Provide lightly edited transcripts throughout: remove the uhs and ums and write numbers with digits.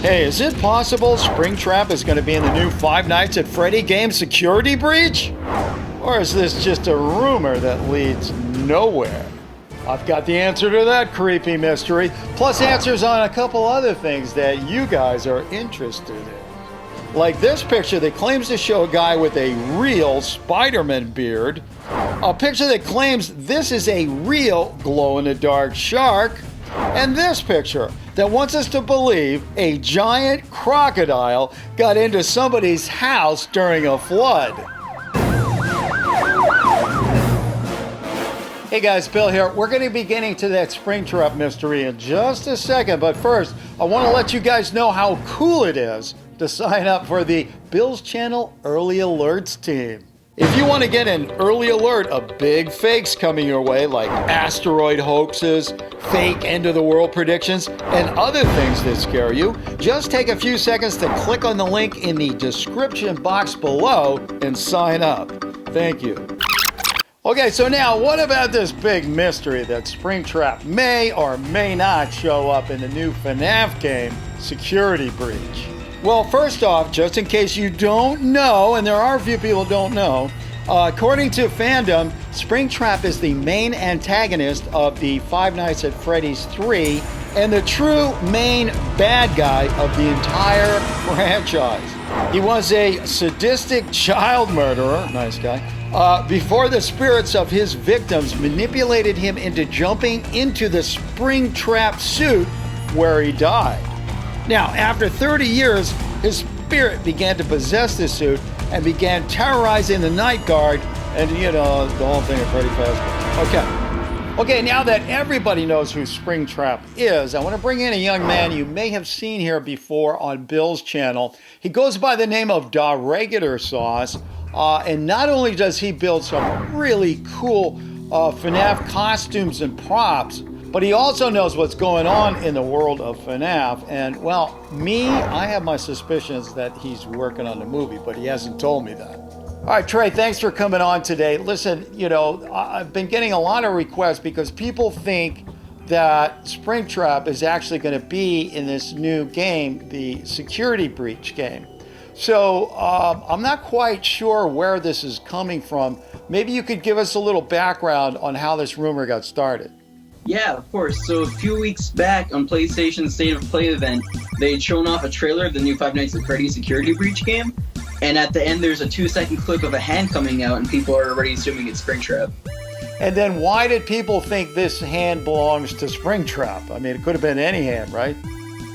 Hey, is it possible Springtrap is going to be in the new Five Nights at Freddy game Security Breach? Or is this just a rumor that leads nowhere? I've got the answer to that creepy mystery, plus answers on a couple other things that you guys are interested in. Like this picture that claims to show a guy with a real Spider-Man beard, a picture that claims this is a real glow-in-the-dark shark, and this picture that wants us to believe a giant crocodile got into somebody's house during a flood. Hey guys, Bill here. We're going to be getting to that Springtrap mystery in just a second, but first, I want to let you guys know how cool it is to sign up for the BillsChannel Early Alerts team. If you want to get an early alert of big fakes coming your way, like asteroid hoaxes, fake end-of-the-world predictions, and other things that scare you, just take a few seconds to click on the link in the description box below and sign up. Thank you. Okay, so now what about this big mystery that Springtrap may or may not show up in the new FNAF game, Security Breach? Well, first off, just in case you don't know, and there are a few people who don't know, according to fandom, Springtrap is the main antagonist of the Five Nights at Freddy's 3 and the true main bad guy of the entire franchise. He was a sadistic child murderer, nice guy, before the spirits of his victims manipulated him into jumping into the Springtrap suit where he died. Now, after 30 years, his spirit began to possess the suit and began terrorizing the night guard and, you know, the whole thing of Freddy Fazbear. Okay, now that everybody knows who Springtrap is, I want to bring in a young man you may have seen here before on Bill's channel. He goes by the name of DaRegularSauce, and not only does he build some really cool FNAF costumes and props, but he also knows what's going on in the world of FNAF. And, well, I have my suspicions that he's working on the movie, but he hasn't told me that. All right, Trey, thanks for coming on today. Listen, you know, I've been getting a lot of requests because people think that Springtrap is actually going to be in this new game, the Security Breach game. So I'm not quite sure where this is coming from. Maybe you could give us a little background on how this rumor got started. Yeah, of course. So a few weeks back on PlayStation's State of Play event, they had shown off a trailer of the new Five Nights at Freddy's Security Breach game. And at the end, there's a 2-second clip of a hand coming out, and people are already assuming it's Springtrap. And then why did people think this hand belongs to Springtrap? I mean, it could have been any hand, right?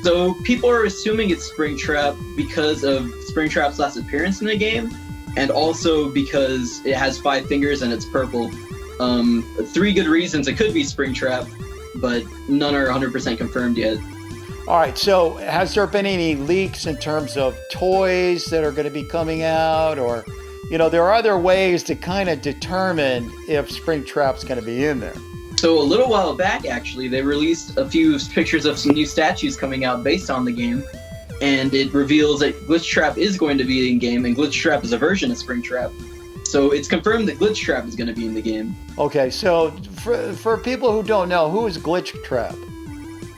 So people are assuming it's Springtrap because of Springtrap's last appearance in the game, and also because it has 5 fingers and it's purple. 3 good reasons it could be Springtrap, but none are 100% confirmed yet. All right, so has there been any leaks in terms of toys that are going to be coming out? Or, you know, there are other ways to kind of determine if Springtrap's going to be in there. So a little while back, actually, they released a few pictures of some new statues coming out based on the game, and it reveals that Glitchtrap is going to be in game, and Glitchtrap is a version of Springtrap. So it's confirmed that Glitchtrap is going to be in the game. Okay, so for people who don't know, who is Glitchtrap?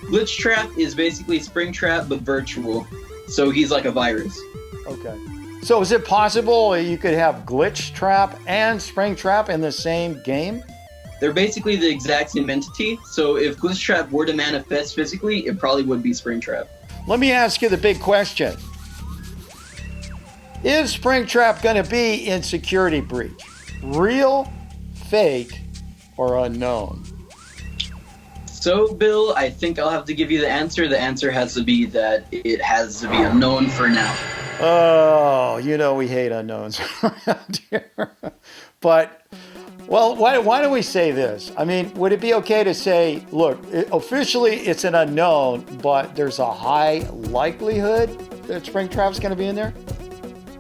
Glitchtrap is basically Springtrap, but virtual. So he's like a virus. Okay. So is it possible you could have Glitchtrap and Springtrap in the same game? They're basically the exact same entity. So if Glitchtrap were to manifest physically, it probably would be Springtrap. Let me ask you the big question. Is Springtrap going to be in Security Breach? Real, fake, or unknown? So, Bill, I think I'll have to give you the answer. The answer has to be that it has to be unknown for now. Oh, you know we hate unknowns around here. But, well, why don't we say this? I mean, would it be okay to say, look, officially it's an unknown, but there's a high likelihood that Springtrap's going to be in there?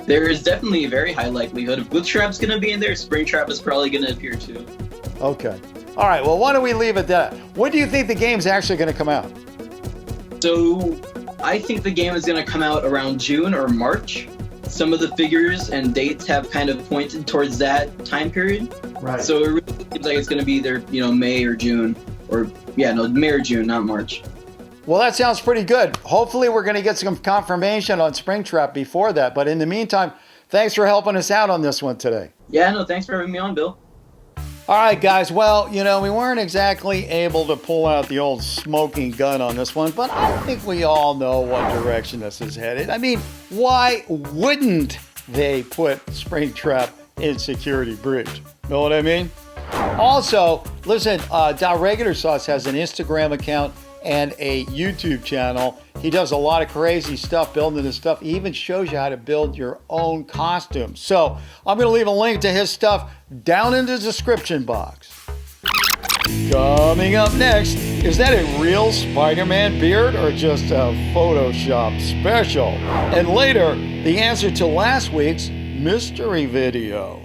There is definitely a very high likelihood. If Glitchtrap's going to be in there, Springtrap is probably going to appear too. Okay. All right, well, why don't we leave it at that? When do you think the game's actually going to come out? So, I think the game is going to come out around June or March. Some of the figures and dates have kind of pointed towards that time period. Right. So it really seems like it's going to be either, May or June. May or June, not March. Well, that sounds pretty good. Hopefully we're going to get some confirmation on Springtrap before that. But in the meantime, thanks for helping us out on this one today. Yeah, no, thanks for having me on, Bill. All right, guys. Well, we weren't exactly able to pull out the old smoking gun on this one, but I think we all know what direction this is headed. I mean, why wouldn't they put Springtrap in security breach? Know what I mean? Also, listen, DaRegularSauce has an Instagram account and a YouTube channel. He does a lot of crazy stuff building this stuff. He even shows you how to build your own costumes. So I'm going to leave a link to his stuff down in the description box. Coming up next, is that a real Spider-Man beard or just a Photoshop special? And later, the answer to last week's mystery video.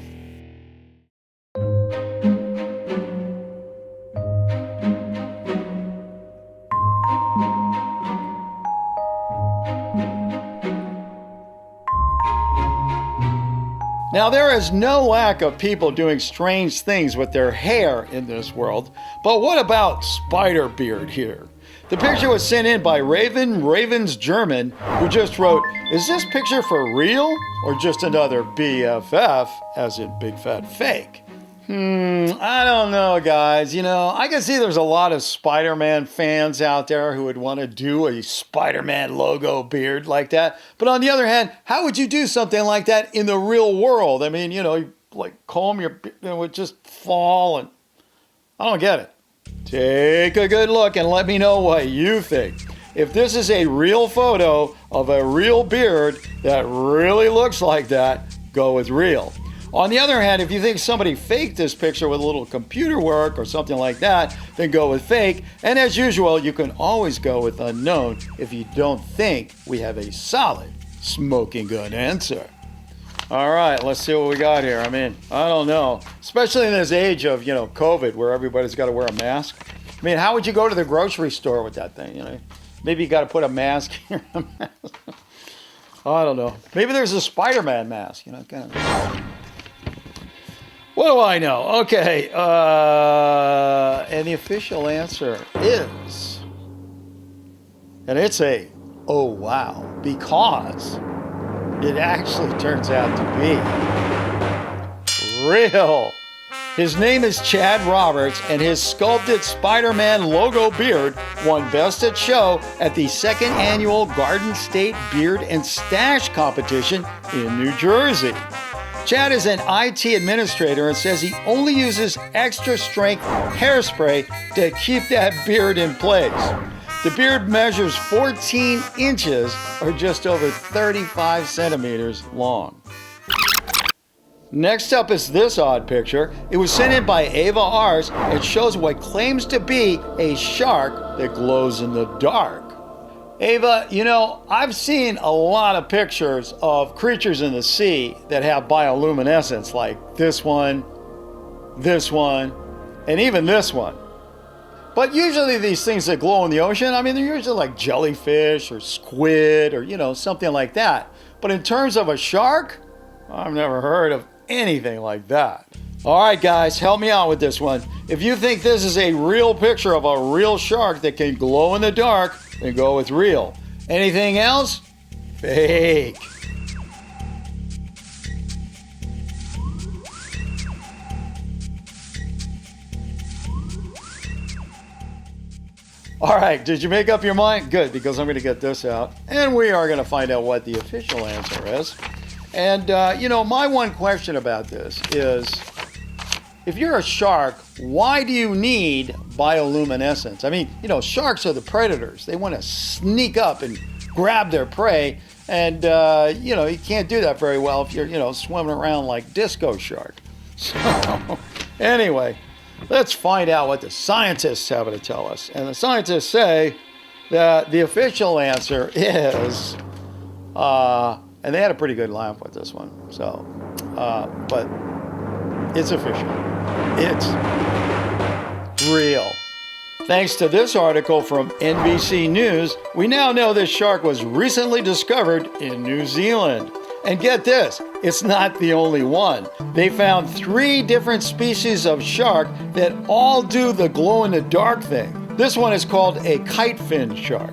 Now, there is no lack of people doing strange things with their hair in this world, but what about Spider Beard here? The picture was sent in by Ravens German, who just wrote, "Is this picture for real or just another BFF, as in big fat fake?" I don't know, guys. I can see there's a lot of Spider-Man fans out there who would want to do a Spider-Man logo beard like that. But on the other hand, how would you do something like that in the real world? I mean, you like comb your, it would just fall, and I don't get it. Take a good look and let me know what you think. If this is a real photo of a real beard that really looks like that, go with real. On the other hand, if you think somebody faked this picture with a little computer work or something like that, then go with fake. And as usual, you can always go with unknown if you don't think we have a solid smoking gun answer. All right, let's see what we got here. I mean, I don't know. Especially in this age of, COVID, where everybody's got to wear a mask. I mean, how would you go to the grocery store with that thing, Maybe you got to put a mask here. I don't know. Maybe there's a Spider-Man mask, kind of. What do I know? Okay, and the official answer is, and it's a, oh wow, because it actually turns out to be real. His name is Chad Roberts, and his sculpted Spider-Man logo beard won Best at Show at the 2nd Annual Garden State Beard and Stash Competition in New Jersey. Chad is an IT administrator and says he only uses extra strength hairspray to keep that beard in place. The beard measures 14 inches or just over 35 centimeters long. Next up is this odd picture. It was sent in by Ava Ars and shows what claims to be a shark that glows in the dark. Ava, I've seen a lot of pictures of creatures in the sea that have bioluminescence, like this one, and even this one. But usually these things that glow in the ocean, I mean, they're usually like jellyfish or squid or, something like that. But in terms of a shark, I've never heard of anything like that. All right, guys, help me out with this one. If you think this is a real picture of a real shark that can glow in the dark, then go with real. Anything else? Fake. All right, did you make up your mind? Good, because I'm going to get this out. And we are going to find out what the official answer is. And, my one question about this is, if you're a shark, why do you need bioluminescence? I mean, sharks are the predators. They want to sneak up and grab their prey. And, you can't do that very well if you're, swimming around like Disco Shark. So, anyway, let's find out what the scientists have to tell us. And the scientists say that the official answer is, and they had a pretty good laugh with this one. So, but it's official. It's real. Thanks to this article from NBC News, we now know this shark was recently discovered in New Zealand. And get this, it's not the only one. They found 3 different species of shark that all do the glow-in-the-dark thing. This one is called a kitefin shark.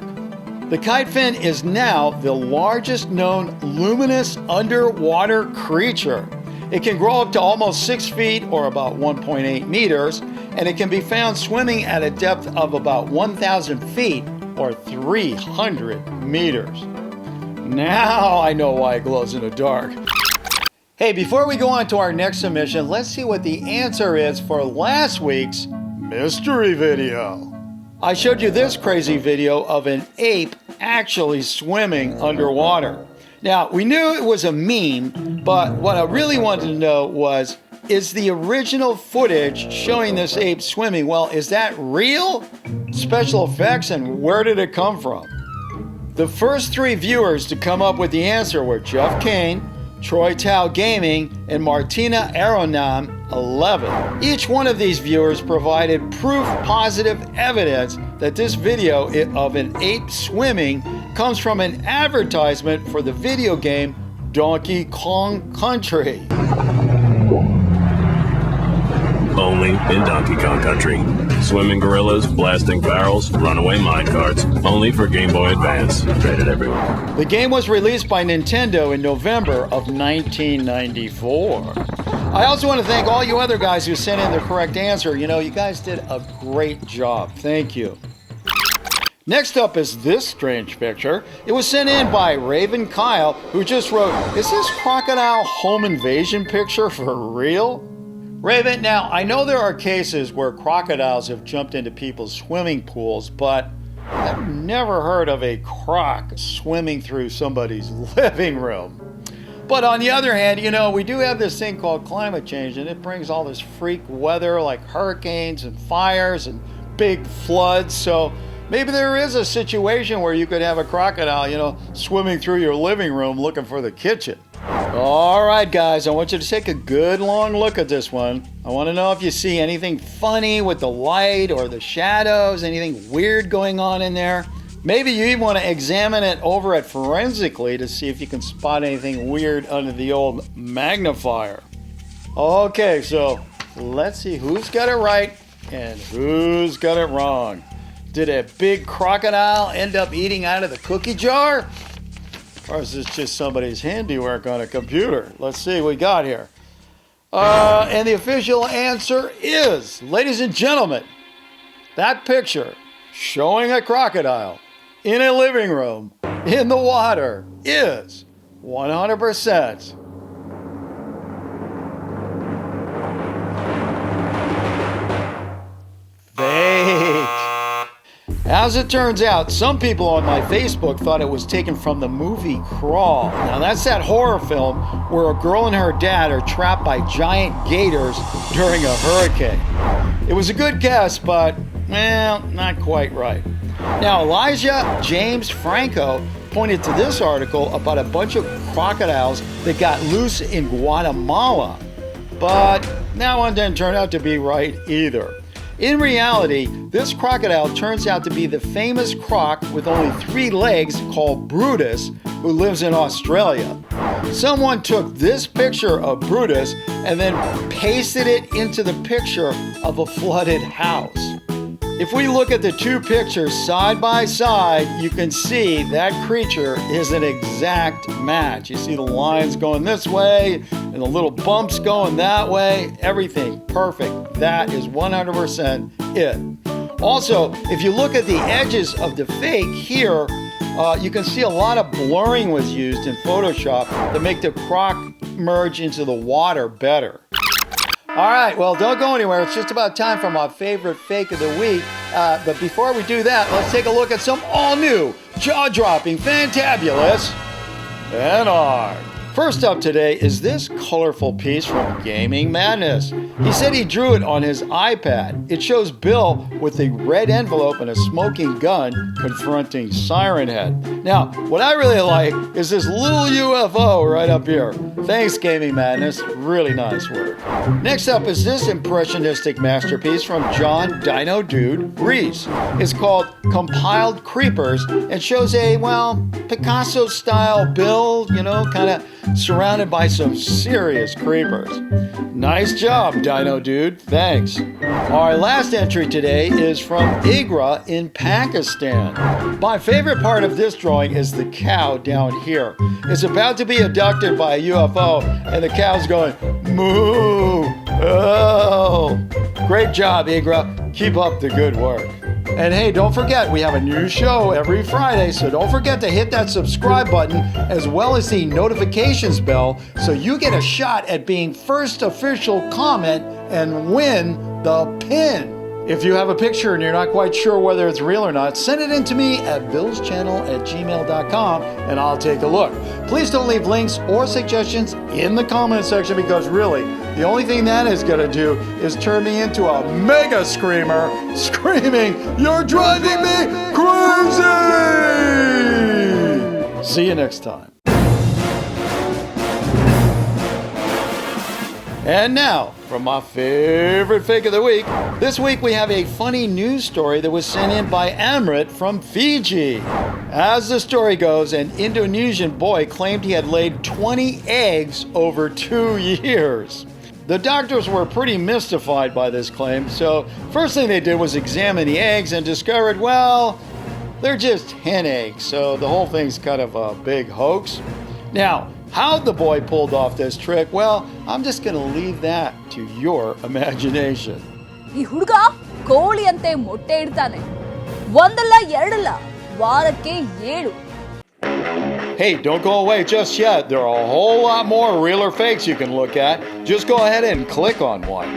The kitefin is now the largest known luminous underwater creature. It can grow up to almost 6 feet or about 1.8 meters, and it can be found swimming at a depth of about 1,000 feet or 300 meters. Now I know why it glows in the dark. Hey, before we go on to our next submission, let's see what the answer is for last week's mystery video. I showed you this crazy video of an ape actually swimming underwater. Now, we knew it was a meme, but what I really wanted to know was, is the original footage showing this ape swimming, well, is that real? Special effects, and where did it come from? The first 3 viewers to come up with the answer were Jeff Kane, Troy Tao Gaming, and Martina Aronam 11. Each one of these viewers provided proof positive evidence that this video of an ape swimming comes from an advertisement for the video game Donkey Kong Country. Only in Donkey Kong Country. Swimming gorillas, blasting barrels, runaway minecarts. Only for Game Boy Advance. Rated everywhere. The game was released by Nintendo in November of 1994. I also want to thank all you other guys who sent in the correct answer. You know, you guys did a great job. Thank you. Next up is this strange picture. It was sent in by Raven Kyle, who just wrote, "Is this crocodile home invasion picture for real?" Raven, now I know there are cases where crocodiles have jumped into people's swimming pools, but I've never heard of a croc swimming through somebody's living room. But on the other hand, you know, we do have this thing called climate change, and it brings all this freak weather like hurricanes and fires and big floods. So maybe there is a situation where you could have a crocodile, you know, swimming through your living room looking for the kitchen. All right, guys, I want you to take a good long look at this one. I want to know if you see anything funny with the light or the shadows, anything weird going on in there. Maybe you even want to examine it over at Forensically to see if you can spot anything weird under the old magnifier. Okay, so let's see who's got it right and who's got it wrong. Did a big crocodile end up eating out of the cookie jar? Or is this just somebody's handiwork on a computer? Let's see what we got here. And the official answer is, ladies and gentlemen, that picture showing a crocodile in a living room in the water is 100% fake. As it turns out, some people on my Facebook thought it was taken from the movie Crawl. Now that's that horror film where a girl and her dad are trapped by giant gators during a hurricane. It was a good guess, but, well, not quite right. Now, Elijah James Franco pointed to this article about a bunch of crocodiles that got loose in Guatemala. But that one didn't turn out to be right either. In reality, this crocodile turns out to be the famous croc with only 3 legs called Brutus, who lives in Australia. Someone took this picture of Brutus and then pasted it into the picture of a flooded house. If we look at the 2 pictures side by side, you can see that creature is an exact match. You see the lines going this way and the little bumps going that way. Everything perfect. That is 100% it. Also, if you look at the edges of the fake here, you can see a lot of blurring was used in Photoshop to make the croc merge into the water better. All right, well, don't go anywhere. It's just about time for my favorite fake of the week. But before we do that, let's take a look at some all-new, jaw-dropping, fantabulous fan art. First up today is this colorful piece from Gaming Madness. He said he drew it on his iPad. It shows Bill with a red envelope and a smoking gun confronting Siren Head. Now, what I really like is this little UFO right up here. Thanks, Gaming Madness. Really nice work. Next up is this impressionistic masterpiece from John Dino Dude Reese. It's called Compiled Creepers and shows a, well, Picasso-style Bill, you know, kind of surrounded by some serious creepers. Nice job, Dino Dude. Thanks. Our last entry today is from Igra in Pakistan. My favorite part of this drawing is the cow down here. It's about to be abducted by a UFO, and the cow's going, moo, oh. Great job, Igra. Keep up the good work. And hey, don't forget, we have a new show every Friday, so don't forget to hit that subscribe button as well as the notifications bell so you get a shot at being first official comment and win the pin. If you have a picture and you're not quite sure whether it's real or not, send it in to me at BillsChannel@gmail.com and I'll take a look. Please don't leave links or suggestions in the comment section because really, the only thing that is going to do is turn me into a mega screamer screaming, "You're driving me crazy!" See you next time. And now, from my favorite fake of the week, this week we have a funny news story that was sent in by Amrit from Fiji. As the story goes, an Indonesian boy claimed he had laid 20 eggs over 2 years. The doctors were pretty mystified by this claim, so first thing they did was examine the eggs and discovered, well, they're just hen eggs, so the whole thing's kind of a big hoax. Now, how the boy pulled off this trick, well, I'm just going to leave that to your imagination. ಈ ಹುಡುಗ ಕೋಳಿಯಂತೆ ಮೊಟ್ಟೆ ಇಡ್ತಾನೆ. ಒಂದಲ್ಲ ಎರಡಲ್ಲ, ವಾರಕ್ಕೆ 7. Hey, don't go away just yet. There are a whole lot more real or fakes you can look at. Just go ahead and click on one.